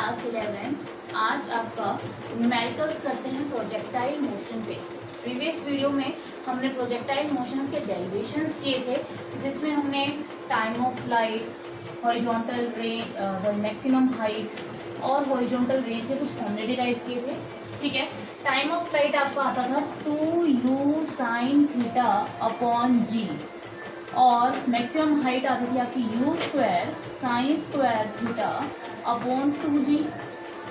Class 11। आज आपका numericals करते हैं प्रोजेक्टाइल मोशन पे। प्रीवियस वीडियो में हमने प्रोजेक्टाइल मोशंस के डेरिवेशंस किए थे, जिसमें हमने time of flight, horizontal range, maximum height और हॉरिजॉन्टल रेंज के कुछ फॉर्मूले डिराइव किए थे। ठीक है, टाइम ऑफ फ्लाइट आपका आता था 2u sin थीटा अपॉन जी, और मैक्सिमम हाइट आती थी आपकी u square sine square theta upon 2g,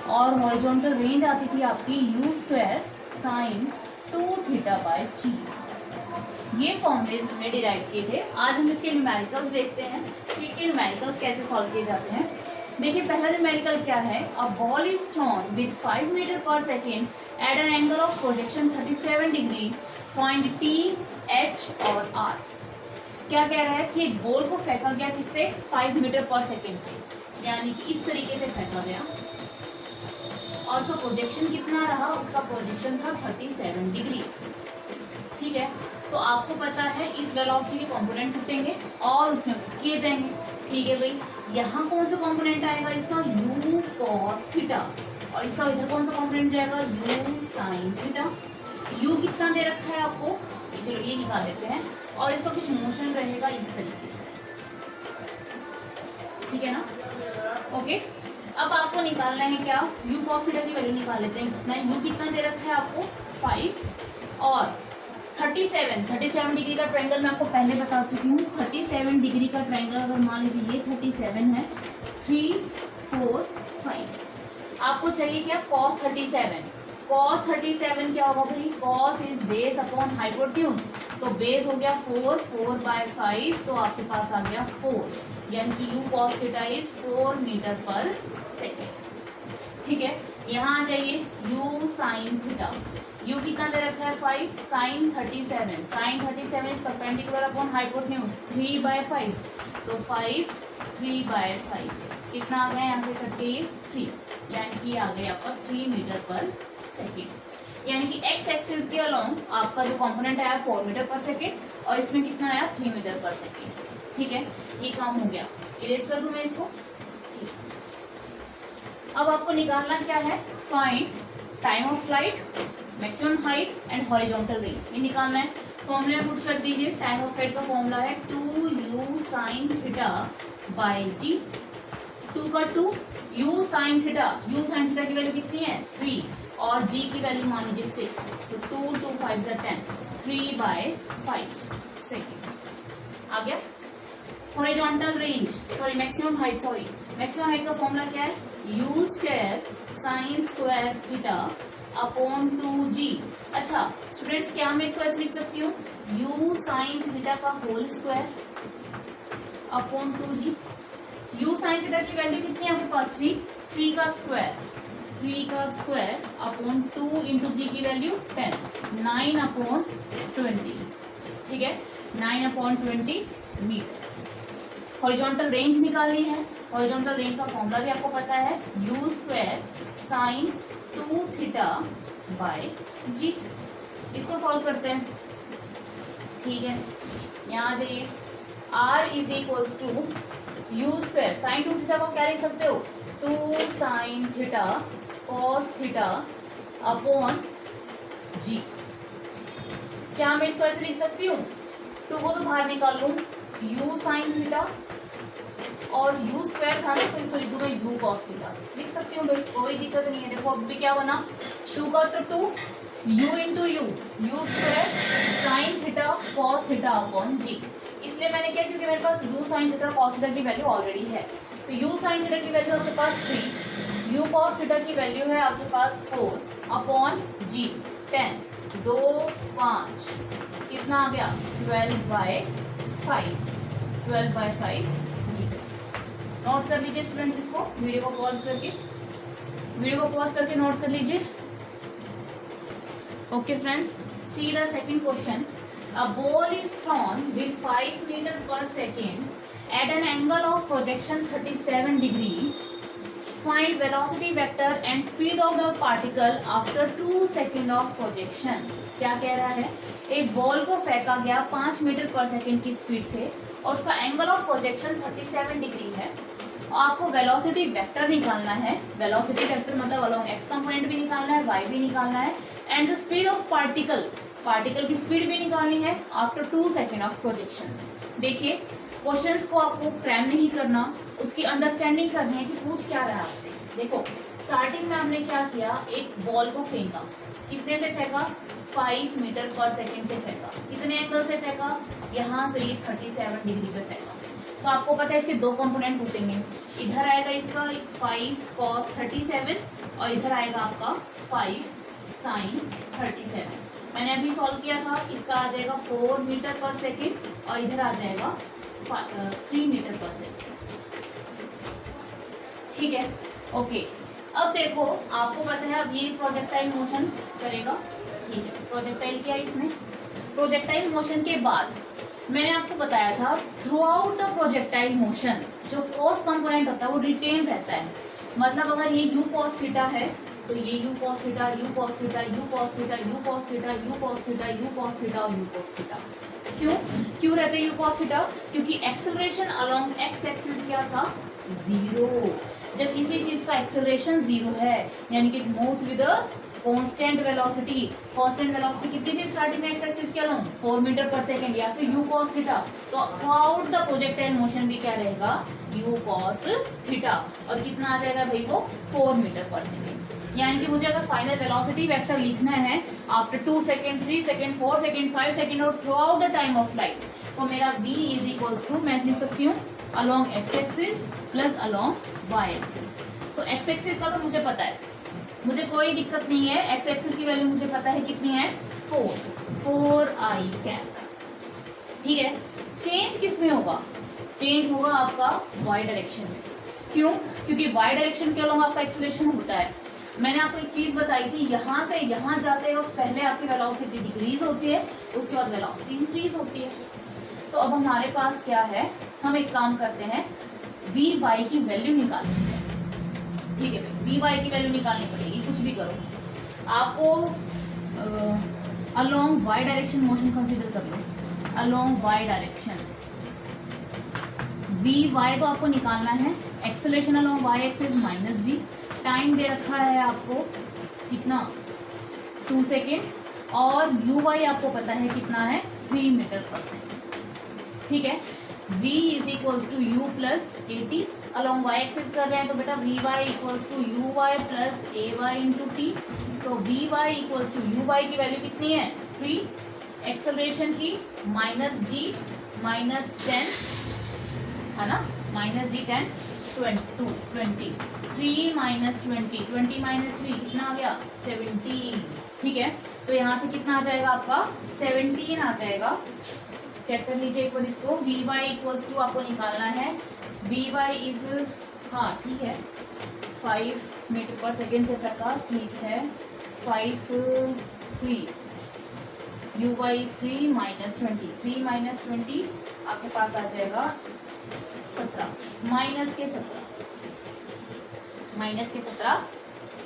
और हॉरिजॉन्टल रेंज आती थी आपकी u square sine 2 theta bye g। ये फॉर्मूले हमने डिराइव किए थे। आज हम इसके न्यूमेरिकल्स देखते हैं कि न्यूमेरिकल्स कैसे सॉल्व किए जाते हैं। देखिए, पहला न्यूमेरिकल क्या है। A ball is thrown with 5 metre per second at an angle of projection 37 degree, find t, h और r। क्या कह रहा है कि एक बॉल को फेंका गया किससे, 5 मीटर पर सेकेंड से, यानी कि इस तरीके से फेंका गया, और उसका प्रोजेक्शन कितना रहा, उसका प्रोजेक्शन था 37 डिग्री। ठीक है, तो आपको पता है इस वेलोसिटी के कंपोनेंट टूटेंगे और उसमें किए जाएंगे। ठीक है भाई, यहाँ कौन सा कंपोनेंट आएगा इसका, u cos थीटा, और इसका इधर कौन सा कंपोनेंट जाएगा, u sin थीटा। u कितना दे रखा है आपको, चलो ये निकाल लेते हैं, और इसका कुछ मोशन रहेगा इस तरीके से। ठीक है ना, ओके। अब आपको निकालना है क्या, u cos थीटा की वैल्यू निकाल लेते हैं। कितना u कितना दे रखा है आपको, 5, और 37 डिग्री का ट्रायंगल मैं आपको पहले बता चुकी हूँ। 37 डिग्री का ट्रायंगल अगर मान लीजिए ये 37 है, 3, 4, 5, आपको चाहिए क्या, cos 37। cos 37 क्या होगा भाई, cos is base upon hypotenuse, तो बेस हो गया 4/5, तो आपके पास आ गया 4, यानी कि u cos theta is 4 metre per second. ठीक है, यहाँ आ जाइए, u sin थीटा, u कितना दे रखा है, 5, sin 37 is perpendicular upon hypotenuse 3/5, तो 5 3/5 कितना आ गया, यहाँ से कट के 3, यानी कि आ गया आपका 3 मीटर पर सेकेंड। यानी कि x एक्सिस के अलोंग आपका जो कंपोनेंट आया 4 मीटर पर सेकेंड, और इसमें कितना आया 3 मीटर पर सेकेंड। ठीक है, ये काम हो गया, इरेज कर दूं मैं इसको। अब आपको निकालना क्या है, find time of flight, maximum height and horizontal range, ये निकालना है। फॉर्मूला पुट कर दीजिए। टाइम ऑफ फ्लाइट का फॉर्मूला है 2u sin theta by g, 2 का 2, u sin थीटा की वैल्यू कितनी है, 3, और g की वैल्यू मान लीजिए 6, तो 2 2 5 10, 3/5 सेकेंड आ गया। हॉरिजॉन्टल रेंज मैक्सिमम हाइट का फॉर्मूला क्या है, u square sine square theta upon 2g। अच्छा स्टूडेंट्स, क्या मैं इसको ऐसे लिख सकती हूँ, u साइन थीटा का whole square upon 2g। u sign थीटा की वैल्यू कितनी है आपके पास, 3 का स्क्वायर अपॉन 2 इंटू जी की वैल्यू 10, 9/20। ठीक है, 9/20 मीटर। हॉरिजॉन्टल रेंज निकालनी है। हॉरिजॉन्टल रेंज का फॉर्मूला भी आपको पता है, u square sine 2 theta by g. इसको सॉल्व करते हैं। ठीक है, यहाँ आ जाइए, r is equals to u square sine 2 theta को क्या लिख सकते हो, 2 sine theta cos theta upon g। क्या मैं इसको ऐसे लिख सकती हूँ, 2 को तो बाहर निकाल लूं, u साइन थीटा, और u स्क्वायर था ना, तो इसको लिख दूंगा u cos थीटा, लिख सकती हूँ भाई, कोई दिक्कत नहीं है। देखो अब भी क्या बना, 2 का तो 2, u into u square sine theta cos theta upon g। इसलिए मैंने क्या, क्योंकि मेरे पास u sign theta cos theta की वैल्यू ऑलरेडी है, तो u साइन थीटा की वैल्यु आपके पास 3, u cos थीटा की वैल्यू है आपके पास 4 अपॉन g, 10, 2 5, कितना आ गया, 12/5 मीटर। नोट कर लीजिए स्टूडेंट, इसको वीडियो को पॉज करके नोट कर लीजिए। Okay students, see the second question. A ball is thrown with 5 metre per second at an angle of projection 37 degree, find velocity vector and speed of the particle after 2 seconds of projection। क्या कह रहा है, एक ball को फेंका गया 5 metre per second की speed से, और उसका एंगल ऑफ प्रोजेक्शन 37 डिग्री है, आपको वेलोसिटी वेक्टर निकालना है। वेलोसिटी वेक्टर मतलब अलोंग एक्स कंपोनेंट भी निकालना है, वाई भी निकालना है, and the speed of particle की स्पीड भी निकालनी है आफ्टर 2 सेकेंड ऑफ प्रोजेक्शंस। देखिए क्वेश्चंस को आपको क्रैम नहीं करना, उसकी अंडरस्टैंडिंग करनी है कि पूछ क्या रहा है आपसे। देखो स्टार्टिंग में हमने क्या किया, एक बॉल को फेंका, कितने से फेंका, 5 मीटर पर सेकेंड से फेंका। कितने एंगल से फेंका, यहाँ से 37 डिग्री पे फेंका। तो आपको पता है इसके दो कंपोनेंट टूटेंगे, इधर आएगा इसका 5 cos 37 और इधर आएगा आपका 5 sin 37। मैंने अभी सॉल्व किया था, इसका आ जाएगा 4 मीटर पर सेकेंड और इधर आ जाएगा 3 मीटर पर सेकेंड। ठीक है, ओके। अब देखो आपको पता है अब ये प्रोजेक्टाइल मोशन करेगा। ठीक है, प्रोजेक्टाइल क्या है इसमें, प्रोजेक्टाइल मोशन के बाद मैंने आपको बताया था through out the projectile motion जो कॉस कंपोनेंट होता है वो रिटेन रहता है। मतलब अगर ये u cos थीटा है तो ये u cos theta, u cos theta, u cos theta, u cos theta, u cos theta, u cos theta और u cos थीटा। क्यों रहते हैं u cos थीटा, क्योंकि एक्सेलरेशन अलोंग एक्स एक्सिस क्या था, 0। जब किसी चीज का एक्सेलरेशन 0 है यानी कि moves with constant velocity. Constant velocity कितनी थी स्टार्टिंग में एक्स एक्सिस के अलोंग, 4 मीटर पर सेकेंड या फिर u cos थीटा। तो through out the projectile motion भी क्या रहेगा, u cos थीटा। और कितना आ जाएगा भाई वो 4 मीटर पर सेकेंड। यानी कि मुझे अगर फाइनल वेलोसिटी वेक्टर लिखना है after 2 second, 3 second, 4 second, 5 second और throughout the time of flight, तो मेरा v इज इक्वल्स टू, मैं लिख सकती हूँ along x axis plus along Y axis. तो एक्स एक्सिस का तो मुझे पता है, मुझे कोई दिक्कत नहीं है। एक्स एक्सिस की वैल्यू मुझे पता है कितनी है, 4i कैप। ठीक है, चेंज किस में होगा, चेंज होगा आपका वाई डायरेक्शन में। क्यों, क्योंकि वाई डायरेक्शन के अलोंग आपका एक्सेलरेशन होता है। मैंने आपको एक चीज बताई थी, यहाँ से यहाँ जाते वक्त पहले आपकी वेलोसिटी डिक्रीज होती है, उसके बाद वेलोसिटी इंक्रीज होती है। तो अब हमारे पास क्या है, हम एक काम करते हैं, वी वाई की वैल्यू निकालते हैं। ठीक है भाई, वी वाई की वैल्यू निकालनी पड़ेगी, कुछ भी करो। आपको along Y direction motion consider कर लो, along Y direction V Y को आपको निकालना है। Acceleration along Y axis minus g, time दे रखा है आपको कितना, 2 सेकेंड्स, और यू वाई आपको पता है कितना है, 3 मीटर पर सेकेंड। ठीक है, v is equals to u plus a t. Along y axis कर रहे हैं तो बेटा v y equals to u y plus a y into t. तो v y equals to u y की value कितनी है, 3, एक्सेलरेशन की माइनस जी माइनस 10 है ना, माइनस जी 10, 20, 3 माइनस 20 माइनस 3 कितना आ गया, 17। ठीक है, तो यहाँ से कितना आ जाएगा आपका, 17 आ जाएगा। चेक कर लीजिए एक बार इसको, वी वाई इक्वल्स टू आपको निकालना है, वी वाई इज, हाँ ठीक है, 5 मीटर पर सेकेंड से फेंका, ठीक है, 5 3, u y is 3 minus 20, 3 minus 20 आपके पास आ जाएगा 17, माइनस के 17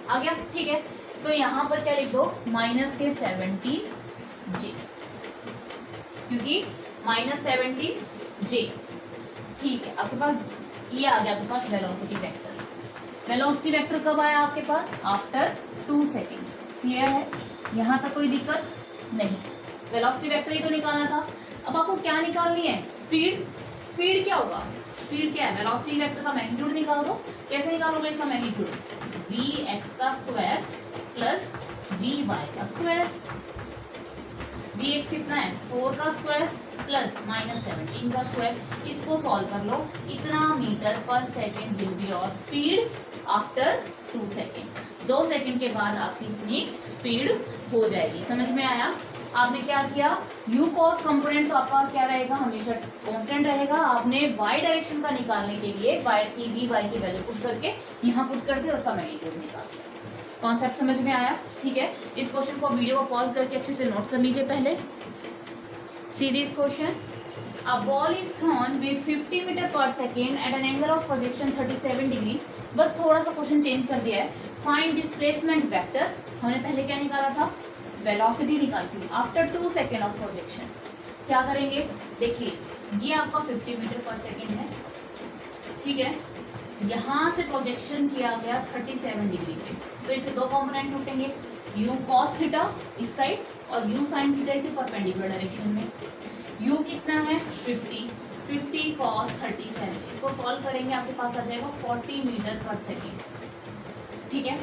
आ गया। ठीक है, तो यहाँ पर क्या लिख दो, माइनस के 17 जे, क्योंकि माइनस 17 जे। ठीक है, आपके पास ये आ गया, आपके पास वेलोसिटी वेक्टर। वेलोसिटी वेक्टर कब आया आपके पास, आफ्टर 2 सेकेंड। क्लियर है, यहाँ तक कोई दिक्कत नहीं। वेलोसिटी वेक्टर ही तो निकालना था। अब आपको क्या निकालनी है, स्पीड। स्पीड क्या होगा, स्पीड क्या है, वेलोसिटी वेक्टर का मैग्नीट्यूड निकाल दो। कैसे निकालोगे इसका मैग्नीट्यूड, वी एक्स का स्क्वायर प्लस वी वाई का स्क्वायर। वी एक्स कितना है, 4 का स्क्वायर प्लस माइनस 17 का स्क्वायर। इसको सॉल्व कर लो, इतना metre per second will be और स्पीड आफ्टर 2 सेकेंड। 2 सेकेंड के बाद आपकी इतनी स्पीड हो जाएगी। समझ में आया, आपने क्या किया, u cos कंपोनेंट तो आपका क्या रहेगा, हमेशा कांस्टेंट रहेगा। आपने y डायरेक्शन का निकालने के लिए y की v y की वैल्यू पुट करके यहाँ पुट कर दिया और उसका मैग्नीट्यूड निकाल दिया। कॉन्सेप्ट समझ में आया। ठीक है, इस क्वेश्चन को वीडियो को पॉज करके अच्छे से नोट कर लीजिए। पहले see this question, a ball is thrown with 50 metre per second at an angle of projection 37 degree. बस थोड़ा सा क्वेश्चन चेंज कर दिया है। फाइंड डिस्प्लेसमेंट वेक्टर, हमने पहले क्या निकाला था, वेलोसिटी निकालती है आफ्टर 2 सेकेंड ऑफ प्रोजेक्शन। क्या करेंगे, देखिए ये आपका 50 मीटर पर सेकेंड है, ठीक है, यहाँ से प्रोजेक्शन किया गया 37 डिग्री पे, तो इसके दो कंपोनेंट टूटेंगे, u cos थीटा इस साइड और u sin थीटा इसे परपेंडिकुलर डायरेक्शन में। u कितना है 50 cos 37, इसको सॉल्व करेंगे आपके पास आ जाएगा 40 मीटर पर सेकेंड। ठीक है,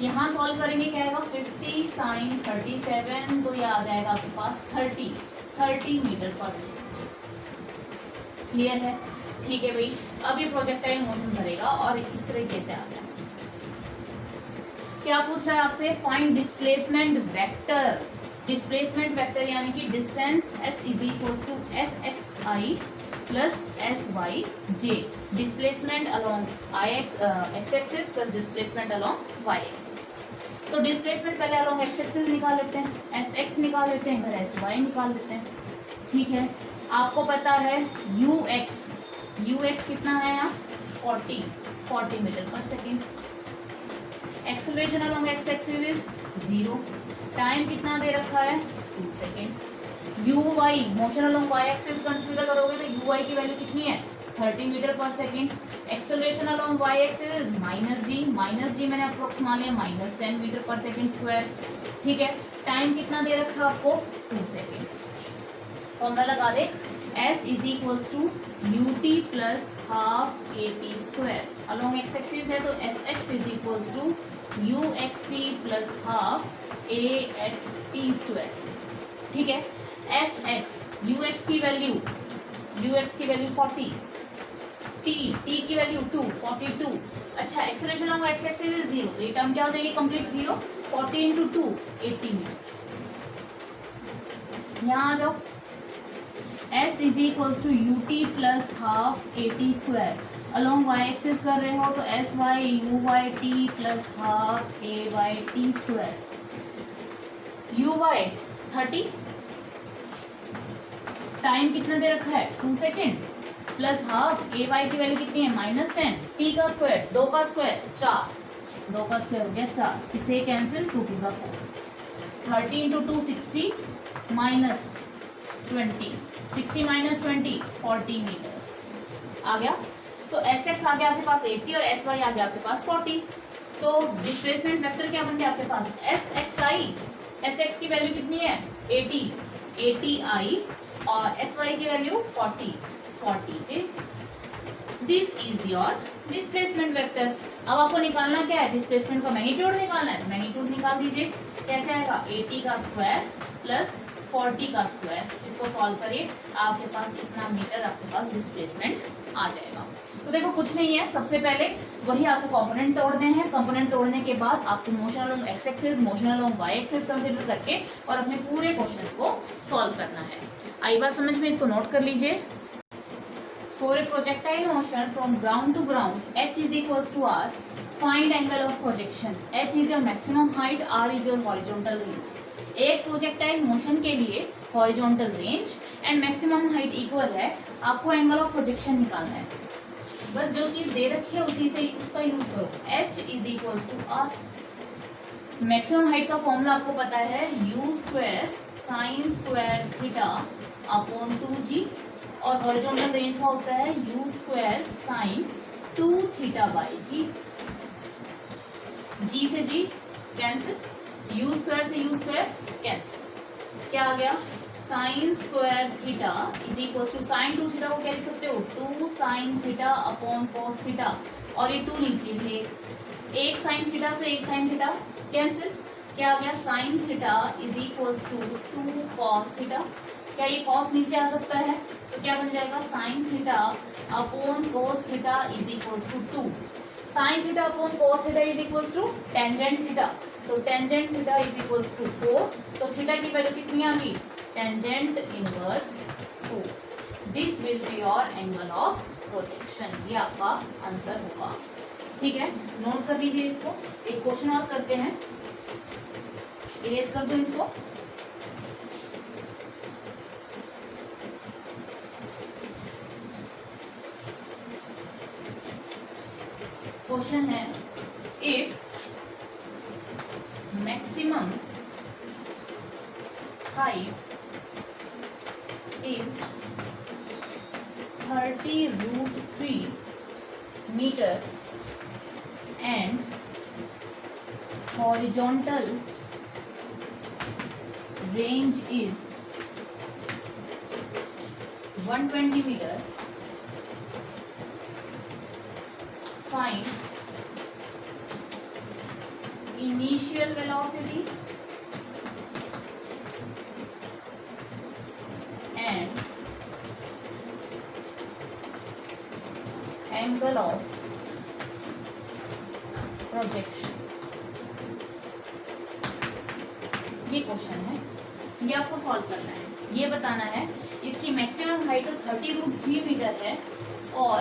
यहाँ सॉल्व करेंगे क्या आएगा 50 sin 37, तो ये आ जाएगा आपके पास 30 मीटर पर सेकेंड। क्लियर है? ठीक है भाई, अब ये प्रोजेक्टाइल मोशन करेगा और इस तरीके से आ गया। क्या पूछ रहा है आपसे? Find displacement vector. Displacement vector यानी कि distance s is equals to s x i plus s y j. Displacement along x axis plus displacement along Y axis. तो डिस्प्लेसमेंट पहले अलोंग एक्स एक्सिस निकाल लेते हैं, एस एक्स निकाल लेते हैं, फिर एस वाई निकाल लेते हैं। ठीक है, आपको पता है यू एक्स कितना है यहाँ 40 metre per second. Acceleration along x axis is 0, time कितना दे रखा है 2 second. U y motion along Y axis consider करोगे तो यू वाई की वैल्यू कितनी है 30 metre per second. Acceleration along Y axis is minus g मैंने अप्रोक्स मान लिया -10 मीटर पर सेकेंड स्क्वायर। ठीक है, टाइम कितना दे रखा है आपको 2 सेकेंड। फॉर्मूला लगा दे, s is equals to u t plus half a t square. Along x axis है तो s x is equals to u x t plus half a x t square. ठीक है, एस एक्स यू एक्स की value 40, t की value 2 42। अच्छा, acceleration along x axis is 0, तो ये term क्या हो जाएगी कंप्लीट 0। 40 into 2 80 metre. यहाँ आ जाओ, s is equals to u t plus half a t square. Along y axis कर रहे हो तो s y u y t plus half a y t square. U y 30, time कितना दे रखा है 2 second, plus half a y की value कितनी है -10, टी का स्क्वायर 2 का स्क्वायर 4, 2 का स्क्वायर हो गया 4, इसे cancel 2 to 4। 30 into 2 60 minus 20, 60 minus 20 40 metre आ गया। तो एस एक्स आ गया आपके पास 80 और एस वाई आ गया आपके पास 40। तो डिस्प्लेसमेंट वेक्टर क्या बन गया आपके पास एस एक्स आई। एस एक्स की वैल्यू कितनी है 80 आई और एस वाई की value 40 J. This is your displacement vector. अब आपको निकालना क्या है, डिस्प्लेसमेंट का मैग्नीट्यूड निकालना है। मैग्नीट्यूड निकाल दीजिए, कैसे आएगा 80 का स्क्वायर प्लस 40 का स्क्वायर। इसको सॉल्व करिए, आपके पास इतना मीटर आपके पास डिस्प्लेसमेंट आ जाएगा। तो देखो कुछ नहीं है, सबसे पहले वही आपको कंपोनेंट तोड़ने हैं। कंपोनेंट तोड़ने के बाद आपको motion along x axis, motion along Y axis consider करके और अपने पूरे क्वेश्चंस को सॉल्व करना है। आई बात समझ में, इसको नोट कर लीजिए। For a projectile motion from ground to ground, h is equals to r. Find angle of projection. h is your maximum height, r is your horizontal range. एक प्रोजेक्टाइल मोशन के लिए horizontal range and maximum height equal है, आपको angle of projection निकालना है। बस जो चीज दे रखी है उसी से उसका यूज करो। h is equals to r। Maximum height का फॉर्मूला आपको पता है u square sine square theta upon 2g और हॉरिजॉन्टल रेंज का होता है u square sine 2 theta by g. g से g कैंसिल, u स्क्वायर से u स्क्वायर कैंसिल। क्या आ गया sine square theta is equal to sine 2 theta को क्या लिख सकते हो 2 sine theta upon cos theta और ये 2 नीचे भी एक साइन थीटा से एक साइन थीटा कैंसिल। क्या आ गया sine theta is equal to 2 cos theta. क्या ये कॉस नीचे आ सकता है तो क्या बन जाएगा sine theta upon cos theta is equals to 2। Sine theta upon cos theta is equals to tangent theta, तो tangent theta is equals to 4। तो थीटा की वैल्यू कितनी आ गई tangent inverse 4। This will be your angle of projection. ये आपका answer होगा। ठीक है, नोट कर लीजिए इसको। एक क्वेश्चन और करते हैं, इरेज कर दो इसको। क्वेश्चन है if maximum height is 30√3 meter and horizontal range is 120 meter, find initial velocity and angle of projection। ये क्वेश्चन है, ये आपको सॉल्व करना है। ये बताना है इसकी मैक्सिमम हाइट तो 30√3 मीटर है और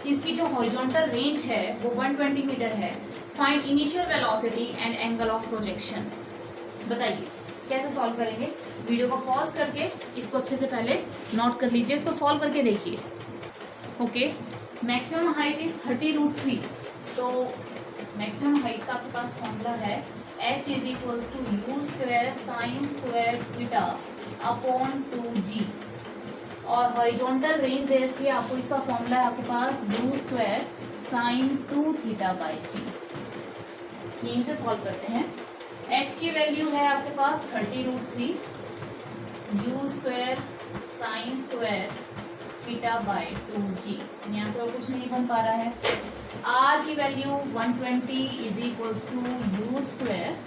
इसकी जो हॉरिजॉन्टल रेंज है वो 120 मीटर है। Find initial velocity and angle of projection. बताइए कैसे सॉल्व करेंगे। वीडियो को पॉज करके इसको अच्छे से पहले नोट कर लीजिए, इसको सॉल्व करके देखिए। ओके, मैक्सिमम हाइट इज 30√3, तो मैक्सिमम हाइट का आपके पास फॉर्मूला है h is equals to u square sine square theta upon 2g और हॉरिजॉन्टल रेंज दे रखी है आपको, इसका फॉर्मूला है आपके पास u square sine 2 theta by g. यहीं से सॉल्व करते हैं। h की वैल्यू है आपके पास 30√3, you square sine square theta by 2g। यहाँ से और कुछ नहीं बन पा रहा है। r की value 120 is equals to u square.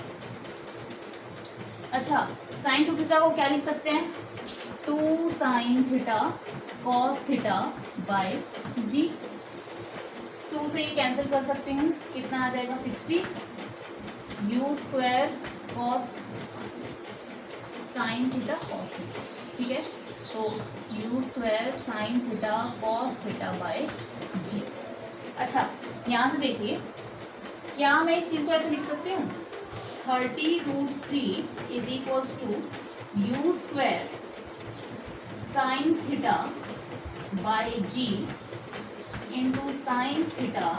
अच्छा, साइन 2 थीटा को क्या लिख सकते हैं, 2 sine theta cos theta by g. 2 से ये कैंसिल कर सकते हैं, कितना आ जाएगा 60 u square cos sine theta cos theta. ठीक है, तो u square sine theta cos theta by g. अच्छा, यहाँ से देखिए क्या मैं इस चीज को ऐसे लिख सकती हूँ, 30√3 is equals to u square sine theta by g into sine theta.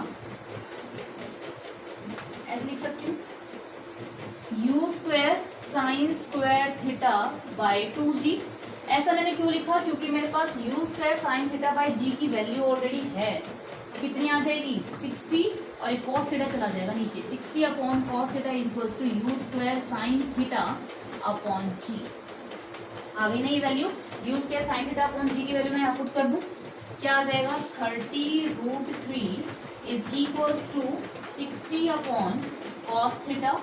ऐसे लिख सकती हूँ u square sine square theta by 2g। ऐसा मैंने क्यों लिखा, क्योंकि मेरे पास u square sine theta by g की वैल्यू ऑलरेडी है। कितनी आ जाएगी 60 और एक कॉस थीटा चला जाएगा नीचे, 60 upon cos theta equals to u square sine theta upon g. आ गई ना ये value, u square sine theta upon g की वैल्यू मैं यहाँ पुट कर दूं, क्या आ जाएगा 30√3 is equals to 60 upon cos theta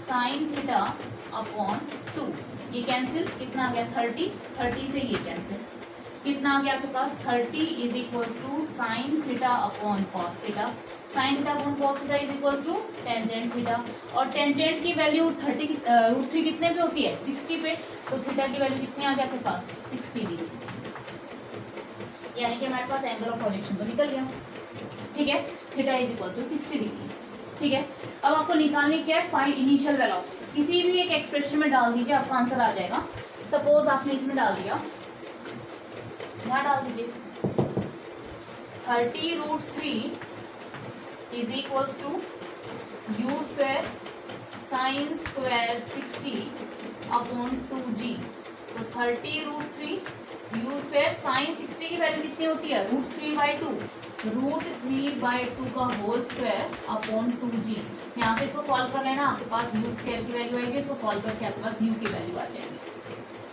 sine theta upon 2। ये कैंसिल, कितना आ गया 30 से ये कैंसिल, कितना आ गया आपके पास 30 is equals to sine theta upon cos theta. Sine theta upon cos theta is equals to tangent theta, और टेंजेंट की वैल्यू 30√3 कितने पे होती है 60 पे, तो थीटा की वैल्यू कितनी आ गया आपके पास 60 डिग्री। यानी कि हमारे पास एंगल ऑफ प्रोजेक्शन तो निकल गया। ठीक है, theta is equals to 60 degree. ठीक है, अब आपको निकालने क्या है, फाइंड इनिशियल वेलोसिटी। किसी भी एक एक्सप्रेशन में डाल दीजिए, आपका आंसर आ जाएगा। सपोज आपने इसमें डाल दिया, यहाँ डाल दीजिए 30√3 is equals to u square sine square 60 upon 2g। तो 30√3 यू स्क्वायर साइन 60 की वैल्यू कितनी होती है √3/2, √3/2 का होल स्क्वायर अपॉन 2g। यहाँ से इसको सॉल्व कर लेना, आपके पास यू स्क्वायर की वैल्यू आएगी, इसको सॉल्व करके आपके पास यू की वैल्यू आ जाएगी।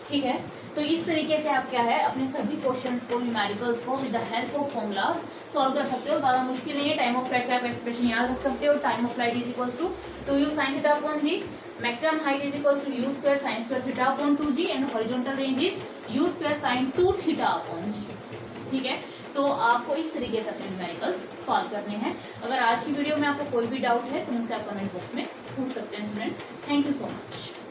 ठीक है, तो इस तरीके से आप क्या है अपने सभी क्वेश्चंस को, न्यूमेरिकल्स को with the help of formulas solve कर सकते हो। ज्यादा मुश्किल नहीं है। टाइम ऑफ फ्लाइट का आप एक्सप्रेशन याद रख सकते हो। Time of flight is equals to 2u sin theta upon g, maximum height is equals to u square sin square theta upon 2g and horizontal range is u square sin 2 theta upon g। ठीक है, तो आपको इस तरीके से अपने numericals solve करने हैं। अगर आज की वीडियो में आपको कोई भी डाउट है तो मुझसे आप कमेंट बॉक्स में पूछ सकते हैं students. Thank you so much.